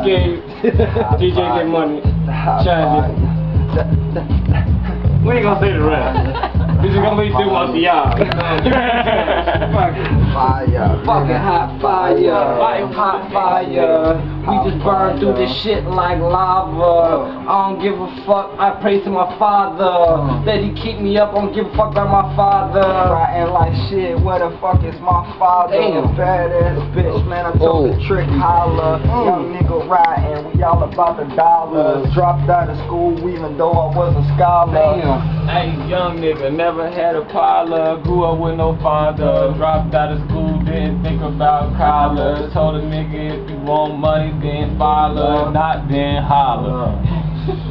Gabe. DJ get money. Change it. We ain't gonna say the rest. We just gonna leave through most of y'all. Fire. Fucking hot fire. Hot fire. We just burn through this shit like lava. I don't give a fuck. I pray to my father that he keep me up. I don't give a fuck about my father. Riding like shit. Where the fuck is my father? Damn. Badass bitch, man. I told the trick holler. Young nigga riding. We all about the dollars. Dropped out of school even though I was a scholar. Damn. Hey, young nigga, never had a parlor. Grew up with no father. Dropped out of school, didn't think about college. Told a nigga if you want money, then follow. Not then holler.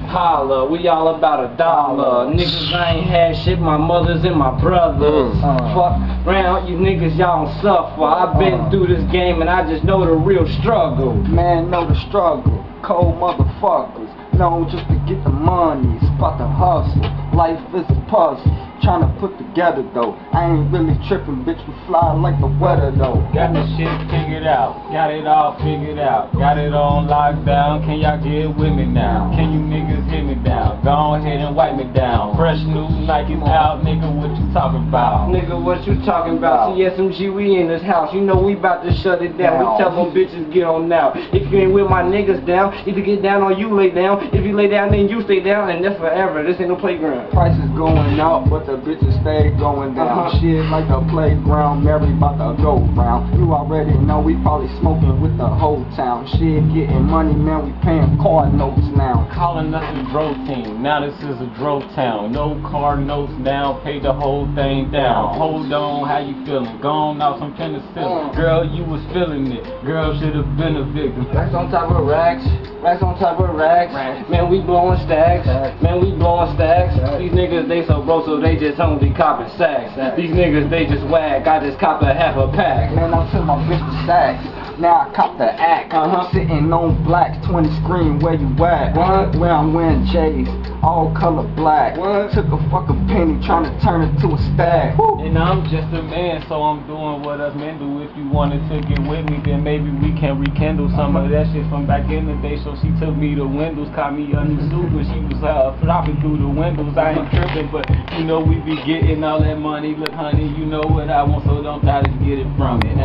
Holla, we all about a dollar. Niggas, I ain't had shit, my mothers and my brothers. Fuck round, you niggas, y'all don't suffer. I've been through this game and I just know the real struggle. Man, know the struggle. Cold motherfuckers. No, just to get the money. It's about to hustle. Life is a puzzle. Tryna put together though. I ain't really tripping, bitch. We fly like the weather though. Got the shit figured out. Got it all figured out. Got it on lockdown. Can y'all get with me now? Can you niggas hit me down? Go ahead and wipe me down. Fresh new Nike's out, nigga. What you talking about? Nigga, what you talking about? CSMG, we in this house. You know we about to shut it down. We tell them bitches get on now. If you ain't with my niggas down, either get down or you lay down. If you lay down, then you stay down, and that's forever. This ain't no playground. Prices going up, but the bitches stay going down. Shit like a playground, Mary about to go round. You already know we probably smoking with the whole town. Shit, getting money, man, we paying car notes now. Calling us a dro team, now this is a dro town. No car notes down, pay the whole thing down. Hold on, how you feeling? Gone out some penicillin. Girl, you was feeling it. Girl should have been a victim. Racks on top of racks, racks on top of racks. Man, we blowing stacks. Man, we blowing stacks. These niggas, they so broke, so they just only copping sacks. These niggas, they just whack. I just cop a half a pack. Man, I took my bitch to stacks. Now I cop the act. Sitting on blacks, 20 screen, where you at? Where I'm wearing J's, all color black. Took a fucking penny, trying to turn it to a stack. And I'm just a man, so I'm doing what us men do. If you wanted to get with me, then maybe we can rekindle some of that shit from back in the day. So she took me to Windows, caught me a new suit, but she was flopping through the windows. I ain't tripping, but you know we be getting all that money. Look, honey, you know what I want, so don't try to get it from me.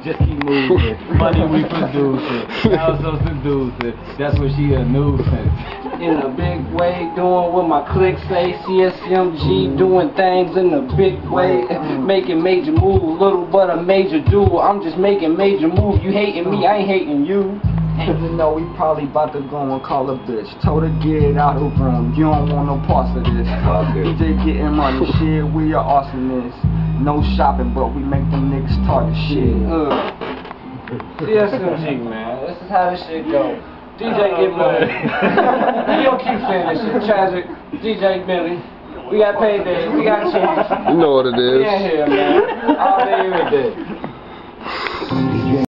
Just keep moving. Money we produce it. Now so seduce it. That's what she a nuisance. In a big way, doing what my clique say. CSMG doing things in a big way. Making major moves, little but a major dude. I'm just making major moves. You hating me, I ain't hating you. And you know we probably about to go and call a bitch. Told her get out of the room. You don't want no parts of this. DJ getting money, shit. We are awesomeness. No shopping, but we make them niggas talk shit. CSMG, man. This is how this shit go. DJ get money. You don't keep saying this shit. Tragic. DJ Billy. We got payday. We got change. You know what it is. We in here, man. All day, every day.